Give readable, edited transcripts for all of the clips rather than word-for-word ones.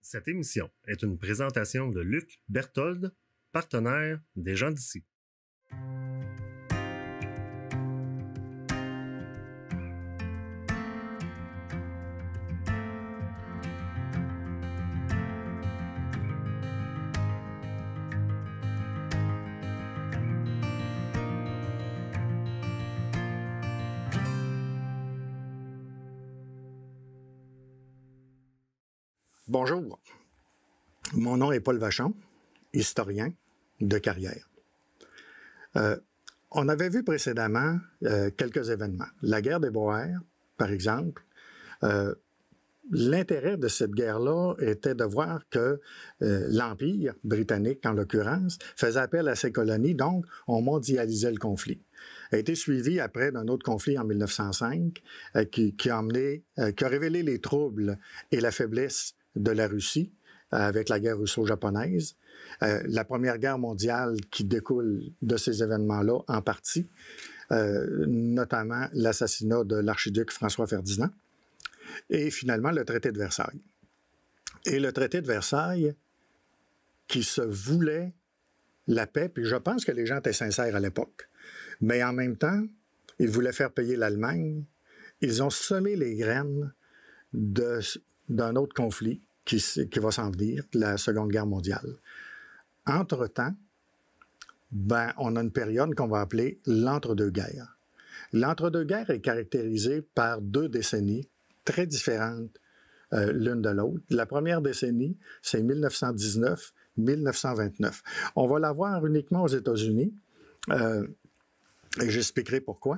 Cette émission est une présentation de Luc Berthold, partenaire des gens d'ici. Bonjour, mon nom est Paul Vachon, historien de carrière. On avait vu précédemment quelques événements. La guerre des Boers, par exemple. L'intérêt de cette guerre-là était de voir que l'Empire britannique, en l'occurrence, faisait appel à ses colonies, donc on mondialisait le conflit. A été suivi après d'un autre conflit en 1905 qui a révélé les troubles et la faiblesse de la Russie avec la guerre russo-japonaise, la Première Guerre mondiale qui découle de ces événements-là en partie, notamment l'assassinat de l'archiduc François-Ferdinand, et finalement le traité de Versailles. Et le traité de Versailles qui se voulait la paix, puis je pense que les gens étaient sincères à l'époque, mais en même temps, ils voulaient faire payer l'Allemagne. Ils ont semé les graines d'un autre conflit qui va s'en venir, la Seconde Guerre mondiale. Entre-temps, on a une période qu'on va appeler l'entre-deux-guerres. L'entre-deux-guerres est caractérisé par 2 décennies très différentes l'une de l'autre. La première décennie, c'est 1919-1929. On va la voir uniquement aux États-Unis. Et j'expliquerai pourquoi.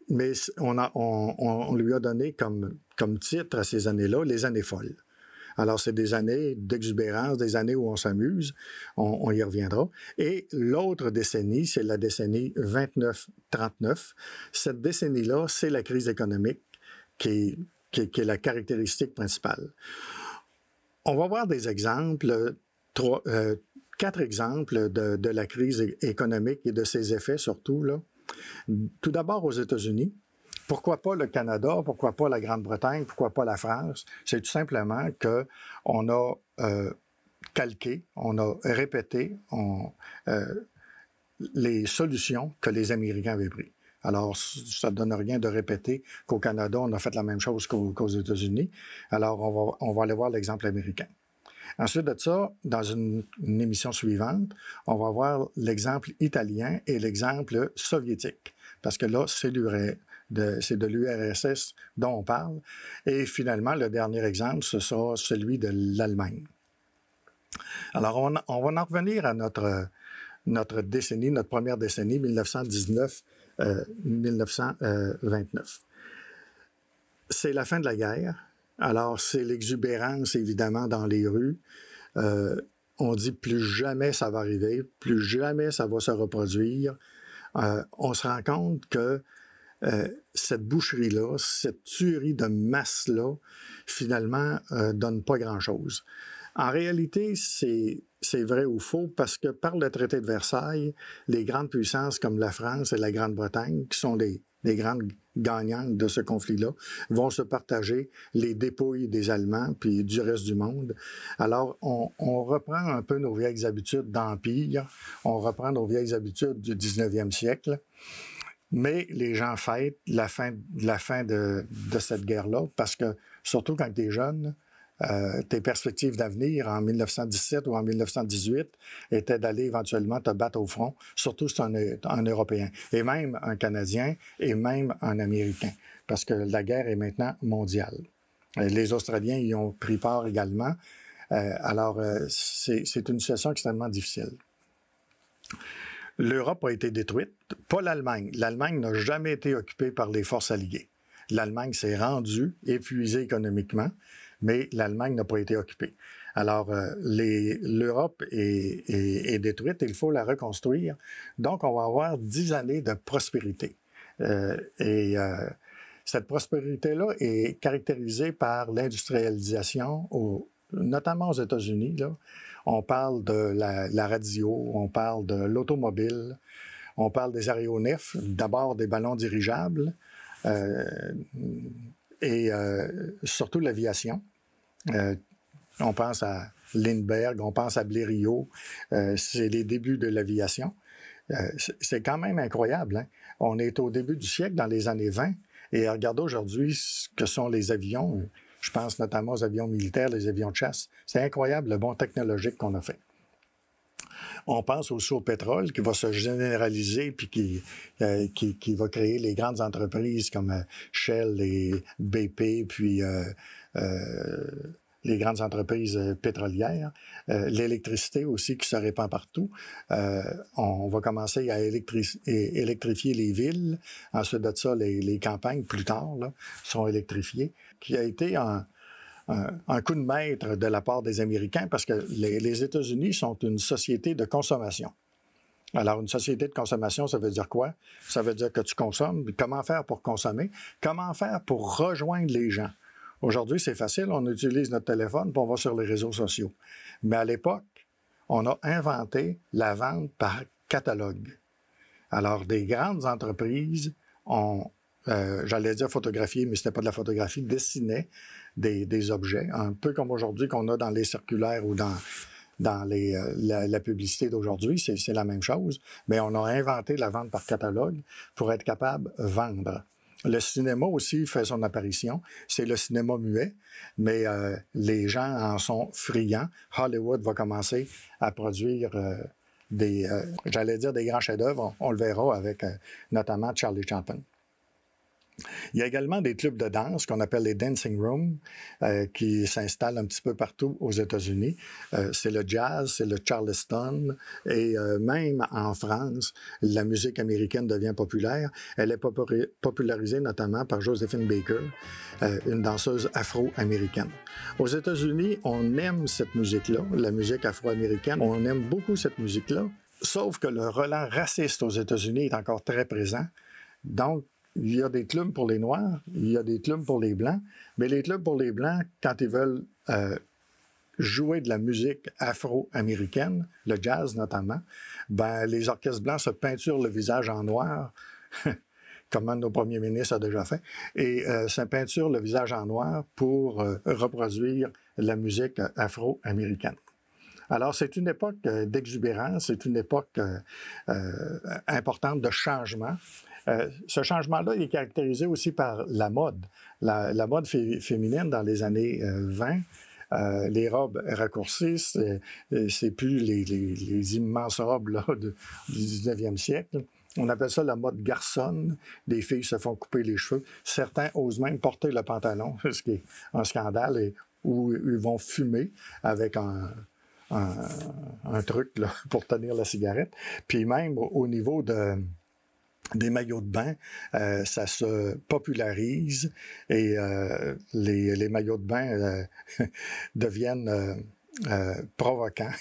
Mais on lui a donné comme titre à ces années-là, les années folles. Alors, c'est des années d'exubérance, des années où on s'amuse, on y reviendra. Et l'autre décennie, c'est la décennie 29-39. Cette décennie-là, c'est la crise économique qui est la caractéristique principale. On va voir des exemples, 4 exemples de la crise économique et de ses effets surtout, là. Tout d'abord aux États-Unis. Pourquoi pas le Canada? Pourquoi pas la Grande-Bretagne? Pourquoi pas la France? C'est tout simplement qu'on a calqué, on a répété les solutions que les Américains avaient prises. Alors, ça ne donne rien de répéter qu'au Canada, on a fait la même chose qu'aux États-Unis. Alors, on va aller voir l'exemple américain. Ensuite de ça, dans une émission suivante, on va voir l'exemple italien et l'exemple soviétique. Parce que là, c'est de l'URSS dont on parle. Et finalement, le dernier exemple, ce sera celui de l'Allemagne. Alors, on va en revenir à notre décennie, notre première décennie, 1919-1929. C'est la fin de la guerre. Alors, c'est l'exubérance, évidemment, dans les rues. On dit plus jamais ça va arriver, plus jamais ça va se reproduire. On se rend compte que cette boucherie-là, cette tuerie de masse-là, finalement, donne pas grand-chose. En réalité, c'est vrai ou faux parce que par le traité de Versailles, les grandes puissances comme la France et la Grande-Bretagne, qui sont les grandes gagnantes de ce conflit-là, vont se partager les dépouilles des Allemands puis du reste du monde. Alors, on reprend un peu nos vieilles habitudes d'empire, on reprend nos vieilles habitudes du 19e siècle, mais les gens fêtent la fin de cette guerre-là parce que, surtout quand tu es jeune, tes perspectives d'avenir en 1917 ou en 1918 étaient d'aller éventuellement te battre au front, surtout si tu es un Européen, et même un Canadien, et même un Américain, parce que la guerre est maintenant mondiale. Les Australiens y ont pris part également. Alors, c'est une situation extrêmement difficile. L'Europe a été détruite, pas l'Allemagne. L'Allemagne n'a jamais été occupée par les forces alliées. L'Allemagne s'est rendue, épuisée économiquement, mais l'Allemagne n'a pas été occupée. Alors, l'Europe est détruite, il faut la reconstruire. Donc, on va avoir 10 années de prospérité. Cette prospérité-là est caractérisée par l'industrialisation, notamment aux États-Unis. Là. On parle de la radio, on parle de l'automobile, on parle des aéronefs, d'abord des ballons dirigeables, et surtout l'aviation. On pense à Lindbergh, on pense à Blériot. C'est les débuts de l'aviation. C'est quand même incroyable. Hein? On est au début du siècle, dans les années 20, et regardez aujourd'hui ce que sont les avions. Je pense notamment aux avions militaires, les avions de chasse. C'est incroyable le bond technologique qu'on a fait. On pense aussi au pétrole qui va se généraliser puis qui va créer les grandes entreprises comme Shell et BP, puis les grandes entreprises pétrolières. L'électricité aussi qui se répand partout. On va commencer à électrifier les villes. Ensuite de ça, les campagnes, plus tard, là, seront électrifiées, qui a été un coup de maître de la part des Américains parce que les États-Unis sont une société de consommation. Alors, une société de consommation, ça veut dire quoi? Ça veut dire que tu consommes. Comment faire pour consommer? Comment faire pour rejoindre les gens? Aujourd'hui, c'est facile. On utilise notre téléphone puis on va sur les réseaux sociaux. Mais à l'époque, on a inventé la vente par catalogue. Alors, des grandes entreprises ont j'allais dire photographier, mais ce n'était pas de la photographie, dessinaient des objets, un peu comme aujourd'hui qu'on a dans les circulaires ou dans la publicité d'aujourd'hui, c'est la même chose, mais on a inventé la vente par catalogue pour être capable de vendre. Le cinéma aussi fait son apparition, c'est le cinéma muet, mais les gens en sont friands. Hollywood va commencer à produire j'allais dire des grands chefs-d'œuvre, on le verra avec notamment Charlie Chaplin. Il y a également des clubs de danse qu'on appelle les dancing rooms qui s'installent un petit peu partout aux États-Unis. C'est le jazz, c'est le charleston et même en France, la musique américaine devient populaire. Elle est popularisée notamment par Josephine Baker, une danseuse afro-américaine. Aux États-Unis, on aime cette musique-là, la musique afro-américaine. On aime beaucoup cette musique-là, sauf que le relent raciste aux États-Unis est encore très présent. Donc, il y a des clubs pour les Noirs, il y a des clubs pour les Blancs, mais les clubs pour les Blancs, quand ils veulent jouer de la musique afro-américaine, le jazz notamment, ben, les orchestres blancs se peinturent le visage en noir, comme un de nos premiers ministres a déjà fait, et se peinturent le visage en noir pour reproduire la musique afro-américaine. Alors, c'est une époque d'exubérance, c'est une époque importante de changement. Ce changement-là est caractérisé aussi par la mode. La mode féminine dans les années 20, les robes raccourcissent, c'est plus les immenses robes là, du 19e siècle. On appelle ça la mode garçonne. Les filles se font couper les cheveux. Certains osent même porter le pantalon, ce qui est un scandale, où ils vont fumer avec un truc là, pour tenir la cigarette. Puis même au niveau des maillots de bain, ça se popularise et les maillots de bain deviennent provoquants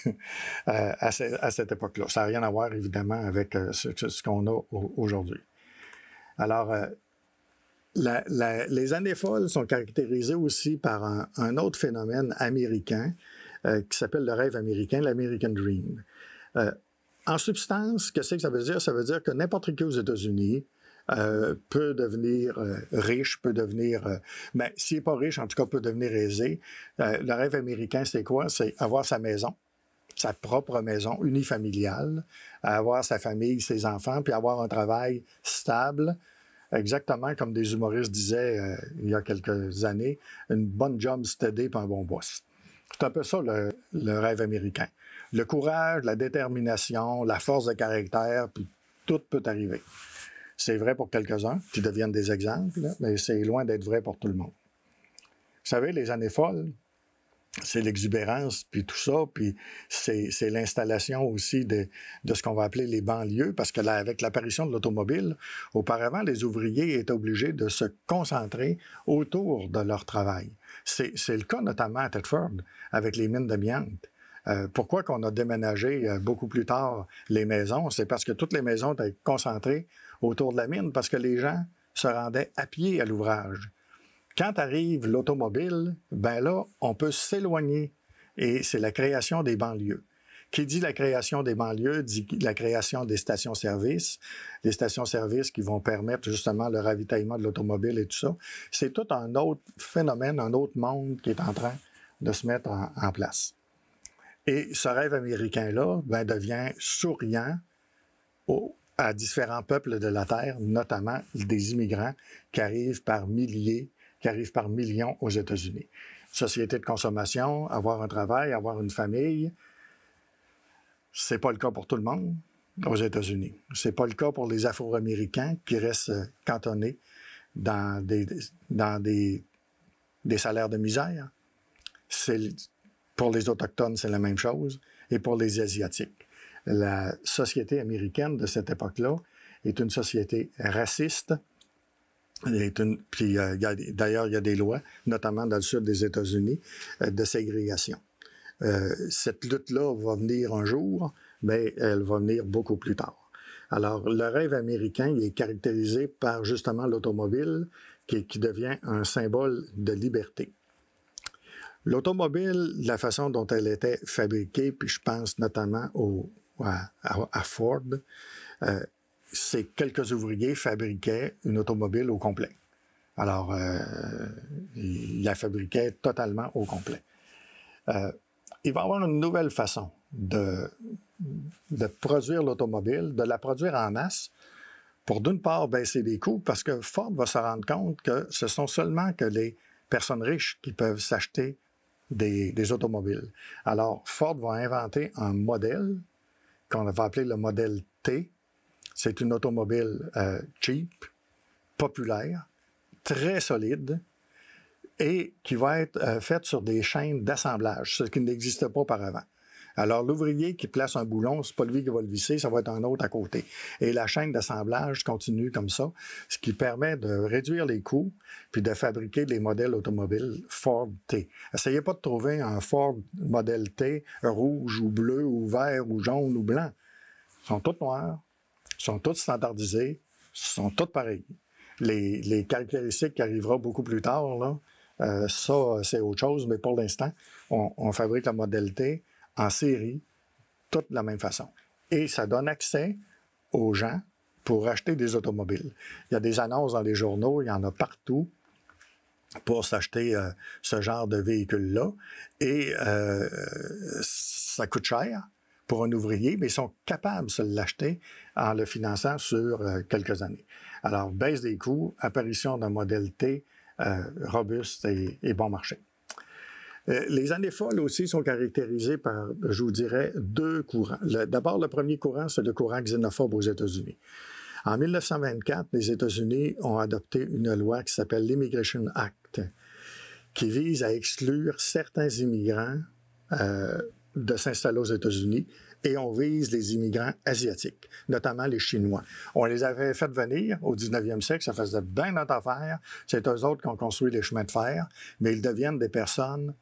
à cette époque-là. Ça n'a rien à voir, évidemment, avec ce qu'on a aujourd'hui. Alors, les années folles sont caractérisées aussi par un autre phénomène américain qui s'appelle le rêve américain, l'American Dream. En substance, qu'est-ce que ça veut dire? Ça veut dire que n'importe qui aux États-Unis peut devenir riche, peut devenir... mais s'il n'est pas riche, en tout cas, peut devenir aisé. Le rêve américain, c'est quoi? C'est avoir sa maison, sa propre maison unifamiliale, avoir sa famille, ses enfants, puis avoir un travail stable, exactement comme des humoristes disaient il y a quelques années, une bonne job steady puis un bon boss. C'est un peu ça, le rêve américain. Le courage, la détermination, la force de caractère, puis tout peut arriver. C'est vrai pour quelques-uns qui deviennent des exemples, là, mais c'est loin d'être vrai pour tout le monde. Vous savez, les années folles, c'est l'exubérance, puis tout ça, puis c'est l'installation aussi de ce qu'on va appeler les banlieues, parce que là, avec l'apparition de l'automobile, auparavant, les ouvriers étaient obligés de se concentrer autour de leur travail. C'est le cas notamment à Thetford, avec les mines d'amiante. Pourquoi qu'on a déménagé beaucoup plus tard les maisons? C'est parce que toutes les maisons étaient concentrées autour de la mine, parce que les gens se rendaient à pied à l'ouvrage. Quand arrive l'automobile, ben là, on peut s'éloigner et c'est la création des banlieues. Qui dit la création des banlieues dit la création des stations-service, des stations-service qui vont permettre justement le ravitaillement de l'automobile et tout ça. C'est tout un autre phénomène, un autre monde qui est en train de se mettre en place. Et ce rêve américain-là devient souriant à différents peuples de la Terre, notamment des immigrants qui arrivent par milliers, qui arrivent par millions aux États-Unis. Société de consommation, avoir un travail, avoir une famille, c'est pas le cas pour tout le monde aux États-Unis. C'est pas le cas pour les Afro-Américains qui restent cantonnés dans des salaires de misère. Pour les Autochtones, c'est la même chose, et pour les Asiatiques. La société américaine de cette époque-là est une société raciste. D'ailleurs, il y a des lois, notamment dans le sud des États-Unis, de ségrégation. Cette lutte-là va venir un jour, mais elle va venir beaucoup plus tard. Alors, le rêve américain il est caractérisé par justement l'automobile qui devient un symbole de liberté. L'automobile, la façon dont elle était fabriquée, puis je pense notamment à Ford, c'est quelques ouvriers fabriquaient une automobile au complet. Alors, ils la fabriquaient totalement au complet. Il va y avoir une nouvelle façon de produire l'automobile, de la produire en masse, pour d'une part baisser les coûts, parce que Ford va se rendre compte que ce sont seulement que les personnes riches qui peuvent s'acheter des automobiles. Alors, Ford va inventer un modèle qu'on va appeler le modèle T. C'est une automobile cheap, populaire, très solide et qui va être faite sur des chaînes d'assemblage, ce qui n'existait pas auparavant. Alors, l'ouvrier qui place un boulon, c'est pas lui qui va le visser, ça va être un autre à côté. Et la chaîne d'assemblage continue comme ça, ce qui permet de réduire les coûts puis de fabriquer des modèles automobiles Ford T. Essayez pas de trouver un Ford modèle T rouge ou bleu ou vert ou jaune ou blanc. Ils sont tous noirs, ils sont tous standardisés, ils sont tous pareils. Les caractéristiques qui arriveront beaucoup plus tard, là, ça, c'est autre chose, mais pour l'instant, on fabrique le modèle T en série, toutes de la même façon. Et ça donne accès aux gens pour acheter des automobiles. Il y a des annonces dans les journaux, il y en a partout pour s'acheter ce genre de véhicule-là. Et ça coûte cher pour un ouvrier, mais ils sont capables de se l'acheter en le finançant sur quelques années. Alors, baisse des coûts, apparition d'un modèle T robuste et bon marché. Les années folles aussi sont caractérisées par, je vous dirais, deux courants. D'abord, le premier courant, c'est le courant xénophobe aux États-Unis. En 1924, les États-Unis ont adopté une loi qui s'appelle l'Immigration Act, qui vise à exclure certains immigrants de s'installer aux États-Unis, et on vise les immigrants asiatiques, notamment les Chinois. On les avait fait venir au 19e siècle, ça faisait bien notre affaire. C'est eux autres qui ont construit les chemins de fer, mais ils deviennent des personnes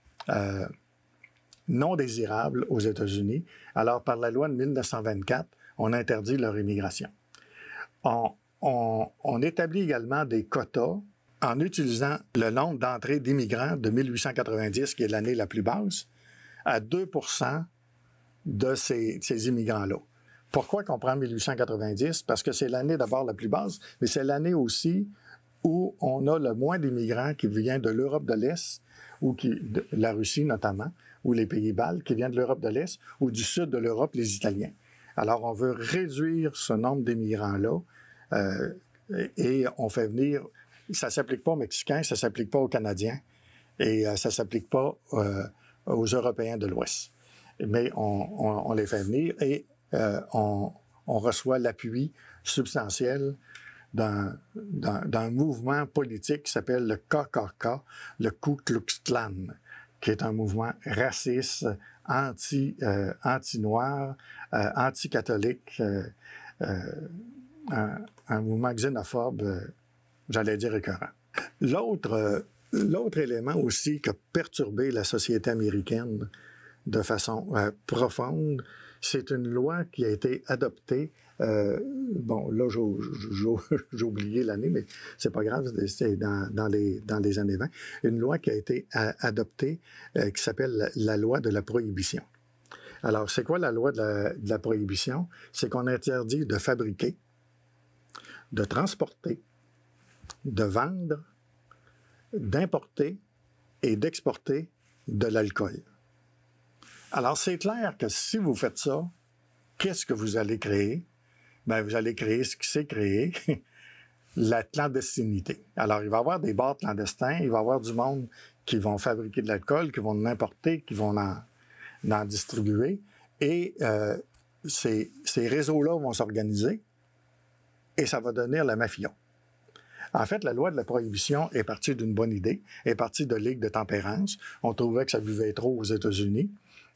non désirables aux États-Unis. Alors, par la loi de 1924, on interdit leur immigration. On établit également des quotas en utilisant le nombre d'entrées d'immigrants de 1890, qui est l'année la plus basse, à 2 % de ces immigrants-là. Pourquoi qu'on prend 1890? Parce que c'est l'année d'abord la plus basse, mais c'est l'année aussi où on a le moins d'immigrants qui viennent de l'Europe de l'Est, ou de la Russie notamment, ou les pays baltes, qui viennent de l'Europe de l'Est, ou du sud de l'Europe, les Italiens. Alors, on veut réduire ce nombre d'immigrants-là et on fait venir... Ça ne s'applique pas aux Mexicains, ça ne s'applique pas aux Canadiens et ça ne s'applique pas aux Européens de l'Ouest. Mais on les fait venir et on reçoit l'appui substantiel d'un mouvement politique qui s'appelle le KKK, le Ku Klux Klan, qui est un mouvement raciste, anti-noir, anti-catholique, un mouvement xénophobe, j'allais dire écœurant. L'autre élément aussi qui a perturbé la société américaine de façon profonde, c'est une loi qui a été adoptée. Bon, là, j'ai oublié l'année, mais c'est pas grave, c'est dans les années 20. Une loi qui a été adoptée qui s'appelle la loi de la prohibition. Alors, c'est quoi la loi de la prohibition? C'est qu'on interdit de fabriquer, de transporter, de vendre, d'importer et d'exporter de l'alcool. Alors, c'est clair que si vous faites ça, qu'est-ce que vous allez créer? Bien, vous allez créer ce qui s'est créé, la clandestinité. Alors, il va y avoir des bars clandestins, il va y avoir du monde qui vont fabriquer de l'alcool, qui vont l'importer, qui vont en distribuer. Et ces réseaux-là vont s'organiser et ça va devenir la mafia. En fait, la loi de la prohibition est partie d'une bonne idée, est partie de ligues de tempérance. On trouvait que ça buvait trop aux États-Unis.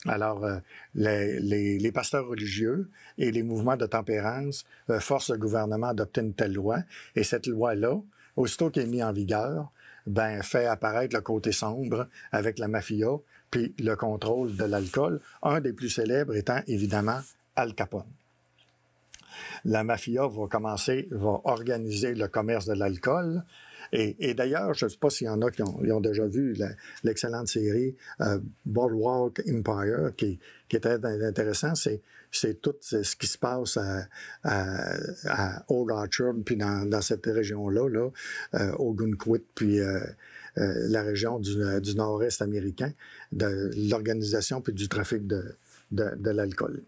Alors, les pasteurs religieux et les mouvements de tempérance forcent le gouvernement à adopter une telle loi. Et cette loi-là, aussitôt qu'elle est mise en vigueur, ben, fait apparaître le côté sombre avec la mafia, puis le contrôle de l'alcool, un des plus célèbres étant évidemment Al Capone. La mafia va organiser le commerce de l'alcool. Et d'ailleurs, je ne sais pas s'il y en a qui ont déjà vu l'excellente série Boardwalk Empire, qui est très intéressant. C'est tout ce qui se passe à Old Orchard, puis dans cette région-là, Ogunquit, puis la région du nord-est américain, de l'organisation puis du trafic de l'alcool.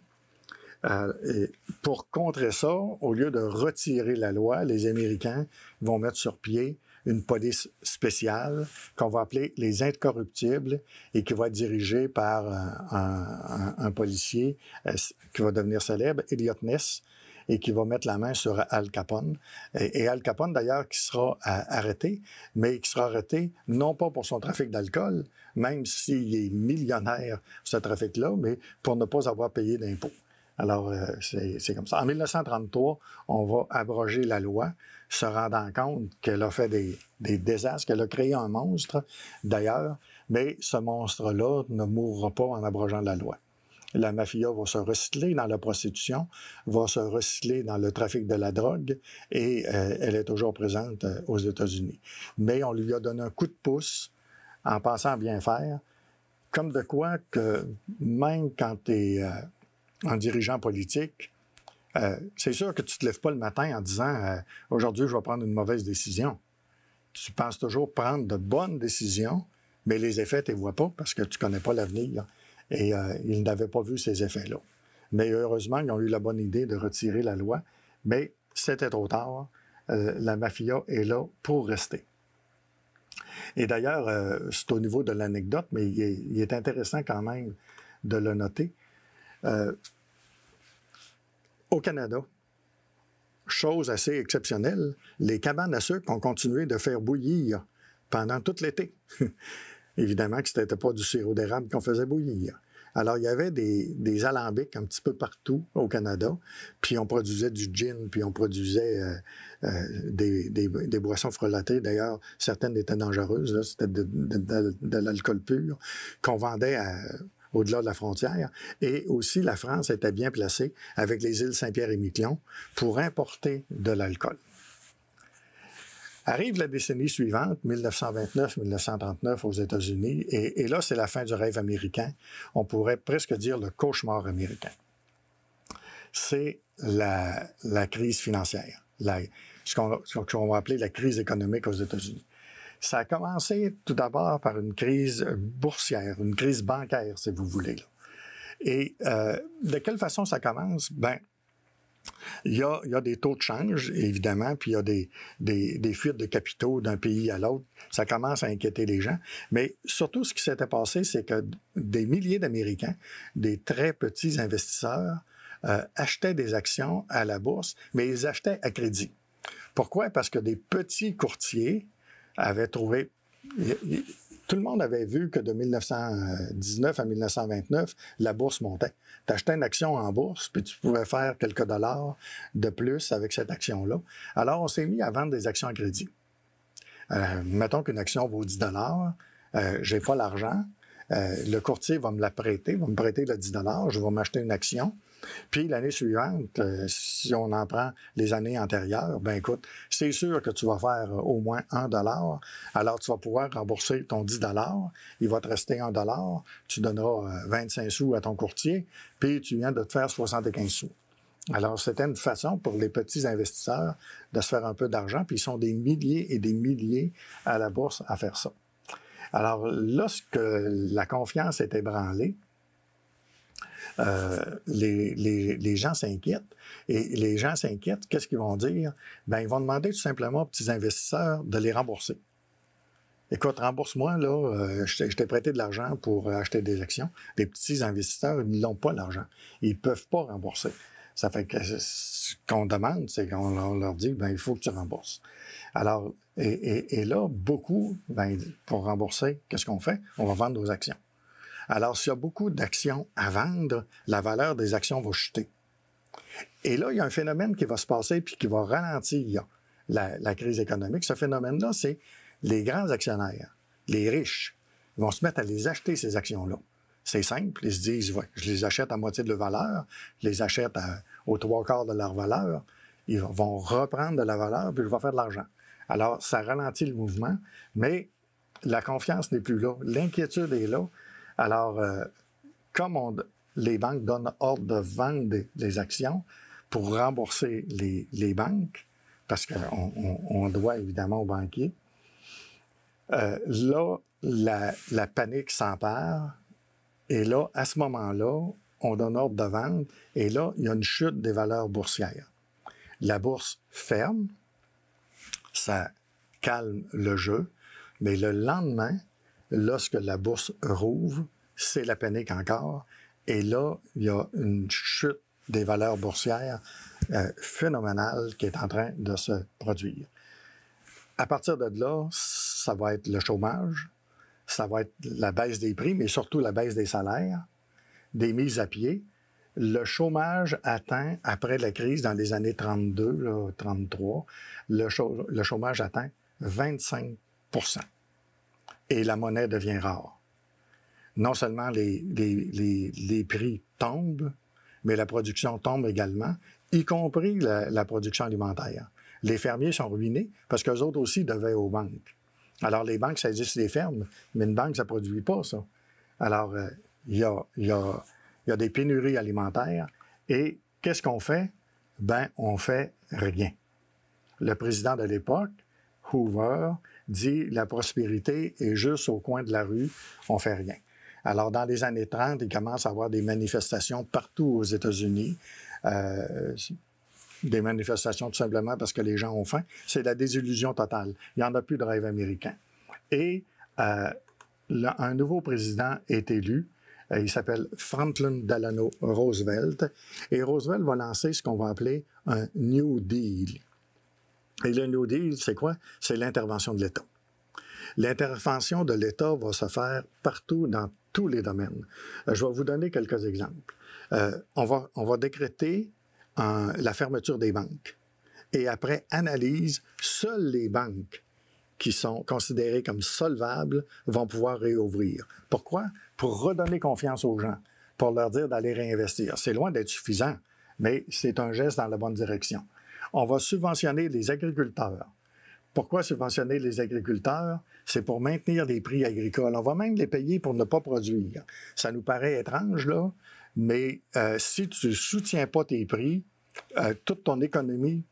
Et pour contrer ça, au lieu de retirer la loi, les Américains vont mettre sur pied une police spéciale qu'on va appeler les Incorruptibles et qui va être dirigée par un policier qui va devenir célèbre, Elliot Ness, et qui va mettre la main sur Al Capone. Et Al Capone, d'ailleurs, qui sera arrêté, mais qui sera arrêté non pas pour son trafic d'alcool, même s'il est millionnaire, ce trafic-là, mais pour ne pas avoir payé d'impôts. Alors, c'est comme ça. En 1933, on va abroger la loi, se rendant compte qu'elle a fait des désastres, qu'elle a créé un monstre, d'ailleurs, mais ce monstre-là ne mourra pas en abrogeant la loi. La mafia va se recycler dans la prostitution, va se recycler dans le trafic de la drogue, et elle est toujours présente aux États-Unis. Mais on lui a donné un coup de pouce en pensant à bien faire, comme de quoi que même quand tu es un dirigeant politique, c'est sûr que tu ne te lèves pas le matin en disant « Aujourd'hui, je vais prendre une mauvaise décision ». Tu penses toujours prendre de bonnes décisions, mais les effets, tu ne les vois pas parce que tu ne connais pas l'avenir. Et ils n'avaient pas vu ces effets-là. Mais heureusement, ils ont eu la bonne idée de retirer la loi, mais c'était trop tard. La mafia est là pour rester. Et d'ailleurs, c'est au niveau de l'anecdote, mais il est intéressant quand même de le noter. Au Canada, chose assez exceptionnelle, les cabanes à sucre ont continué de faire bouillir pendant tout l'été. Évidemment que ce n'était pas du sirop d'érable qu'on faisait bouillir. Alors, il y avait des alambics un petit peu partout au Canada, puis on produisait du gin, puis on produisait des boissons frelatées. D'ailleurs, certaines étaient dangereuses, là, c'était de l'alcool pur qu'on vendait au-delà de la frontière. Et aussi, la France était bien placée avec les îles Saint-Pierre et Miquelon pour importer de l'alcool. Arrive la décennie suivante, 1929-1939 aux États-Unis, et là, c'est la fin du rêve américain. On pourrait presque dire le cauchemar américain. C'est la crise financière, ce qu'on va appeler la crise économique aux États-Unis. Ça a commencé tout d'abord par une crise boursière, une crise bancaire, si vous voulez. Là. Et de quelle façon ça commence? Ben, il y a des taux de change, évidemment, puis il y a des fuites de capitaux d'un pays à l'autre. Ça commence à inquiéter les gens. Mais surtout, ce qui s'était passé, c'est que des milliers d'Américains, des très petits investisseurs, achetaient des actions à la bourse, mais ils achetaient à crédit. Pourquoi? Parce que des petits courtiers avaient trouvé... Tout le monde avait vu que de 1919 à 1929, la bourse montait. Tu achetais une action en bourse, puis tu pouvais faire quelques dollars de plus avec cette action-là. Alors, on s'est mis à vendre des actions à crédit. Mettons qu'une action vaut 10 j'ai pas l'argent. Le courtier va me la prêter, va me prêter le 10 je vais m'acheter une action. Puis l'année suivante, si on en prend les années antérieures, ben écoute, c'est sûr que tu vas faire au moins 1 $. Alors, tu vas pouvoir rembourser ton 10 $. Il va te rester 1 $. Tu donneras 25 sous à ton courtier, puis tu viens de te faire 75 sous. Alors, c'était une façon pour les petits investisseurs de se faire un peu d'argent, puis ils sont des milliers et des milliers à la bourse à faire ça. Alors, lorsque la confiance est ébranlée, les gens s'inquiètent. Et les gens s'inquiètent, qu'est-ce qu'ils vont dire? Bien, ils vont demander tout simplement aux petits investisseurs de les rembourser. Écoute, rembourse-moi, là, je t'ai prêté de l'argent pour acheter des actions. Les petits investisseurs, ils n'ont pas l'argent. Ils ne peuvent pas rembourser. Ça fait que ce qu'on demande, c'est qu'on leur dit, bien, il faut que tu rembourses. Alors, et là, beaucoup, bien, pour rembourser, qu'est-ce qu'on fait? On va vendre nos actions. Alors, s'il y a beaucoup d'actions à vendre, la valeur des actions va chuter. Et là, il y a un phénomène qui va se passer puis qui va ralentir la crise économique. Ce phénomène-là, c'est les grands actionnaires, les riches, vont se mettre à les acheter, ces actions-là. C'est simple, ils se disent, ouais, je les achète à moitié de leur valeur, je les achète aux 3/4 de leur valeur, ils vont reprendre de la valeur, puis je vais faire de l'argent. Alors, ça ralentit le mouvement, mais la confiance n'est plus là, l'inquiétude est là. Alors, comme les banques donnent ordre de vendre des actions pour rembourser les banques, parce qu'on doit évidemment aux banquiers, là, la panique s'empare, et là, à ce moment-là, on donne ordre de vente, et là, il y a une chute des valeurs boursières. La bourse ferme, ça calme le jeu, mais le lendemain, lorsque la bourse rouvre, c'est la panique encore, et là, il y a une chute des valeurs boursières phénoménale qui est en train de se produire. À partir de là, ça va être le chômage, ça va être la baisse des prix, mais surtout la baisse des salaires, des mises à pied. Le chômage atteint, après la crise dans les années 32, là, 33, le chômage atteint 25 %. Et la monnaie devient rare. Non seulement les prix tombent, mais la production tombe également, y compris la production alimentaire. Les fermiers sont ruinés parce qu'eux autres aussi devaient aux banques. Alors, les banques saisissent les fermes, mais une banque, ça ne produit pas ça. Alors, il y a des pénuries alimentaires. Et qu'est-ce qu'on fait? Ben, on fait rien. Le président de l'époque, Hoover, dit la prospérité est juste au coin de la rue, on fait rien. Alors, dans les années 30, il commence à y avoir des manifestations partout aux États-Unis. Des manifestations tout simplement parce que les gens ont faim. C'est la désillusion totale. Il n'y en a plus de rêve américain. Et un nouveau président est élu. Il s'appelle Franklin Delano Roosevelt. Et Roosevelt va lancer ce qu'on va appeler un New Deal. Et le New Deal, c'est quoi? C'est l'intervention de l'État. L'intervention de l'État va se faire partout dans tous les domaines. Je vais vous donner quelques exemples. On va décréter la fermeture des banques. Et après analyse, seules les banques qui sont considérées comme solvables vont pouvoir réouvrir. Pourquoi? Pour redonner confiance aux gens, pour leur dire d'aller réinvestir. C'est loin d'être suffisant, mais c'est un geste dans la bonne direction. On va subventionner les agriculteurs. Pourquoi subventionner les agriculteurs? C'est pour maintenir les prix agricoles. On va même les payer pour ne pas produire. Ça nous paraît étrange, là, mais si tu ne soutiens pas tes prix, toute ton économie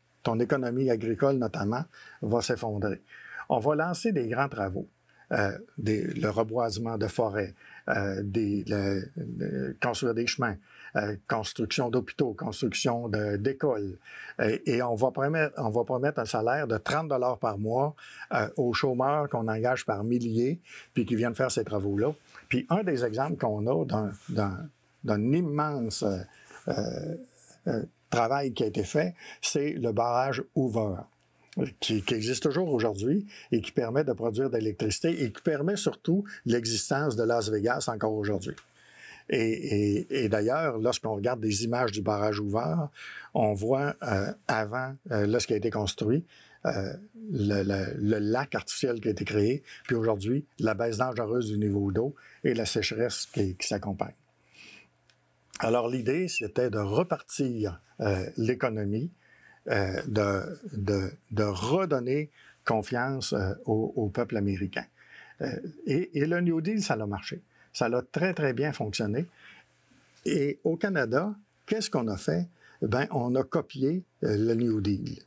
agricole notamment, va s'effondrer. On va lancer des grands travaux, le reboisement de forêts, construire des chemins, construction d'hôpitaux, construction d'écoles. Et on va promettre un salaire de 30 $ par mois aux chômeurs qu'on engage par milliers, puis qui viennent faire ces travaux-là. Puis un des exemples qu'on a d'un immense travail qui a été fait, c'est le barrage Hoover, qui existe toujours aujourd'hui et qui permet de produire de l'électricité et qui permet surtout l'existence de Las Vegas encore aujourd'hui. Et d'ailleurs, lorsqu'on regarde des images du barrage Hoover, on voit avant, lorsqu'il a été construit, le lac artificiel qui a été créé, puis aujourd'hui, la baisse dangereuse du niveau d'eau et la sécheresse qui s'accompagne. Alors, l'idée, c'était de repartir l'économie, de redonner confiance au peuple américain. Et le New Deal, ça a marché. Ça a très, très bien fonctionné. Et au Canada, qu'est-ce qu'on a fait? Ben, on a copié le New Deal.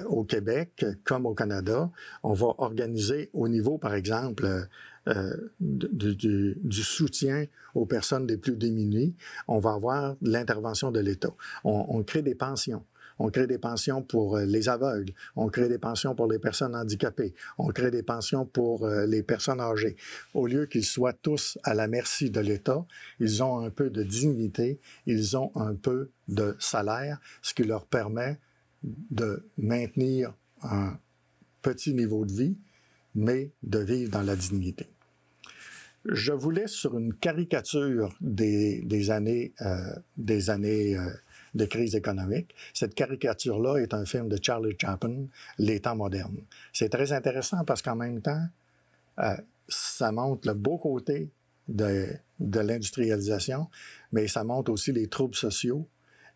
Au Québec, comme au Canada, on va organiser au niveau, par exemple, du soutien aux personnes les plus démunies, on va avoir l'intervention de l'État. On crée des pensions. On crée des pensions pour les aveugles. On crée des pensions pour les personnes handicapées. On crée des pensions pour les personnes âgées. Au lieu qu'ils soient tous à la merci de l'État, ils ont un peu de dignité, ils ont un peu de salaire, ce qui leur permet de maintenir un petit niveau de vie, mais de vivre dans la dignité. Je vous laisse sur une caricature des années de crise économique. Cette caricature-là est un film de Charlie Chaplin, Les temps modernes. C'est très intéressant parce qu'en même temps, ça montre le beau côté de l'industrialisation, mais ça montre aussi les troubles sociaux.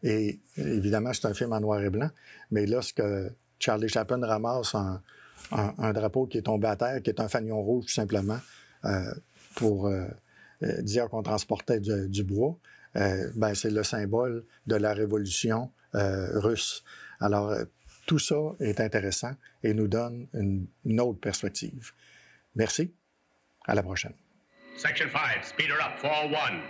Et évidemment, c'est un film en noir et blanc, mais lorsque Charlie Chaplin ramasse un drapeau qui est tombé à terre, qui est un fanion rouge tout simplement, pour dire qu'on transportait du bois, c'est le symbole de la révolution russe. Alors, tout ça est intéressant et nous donne une autre perspective. Merci. À la prochaine. Section 5, speed her up, 401.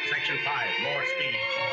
Section 5, more speed, 4.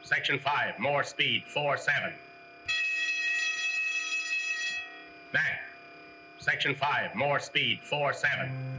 Section 5, more speed, 47. Back. Section 5, more speed, 47.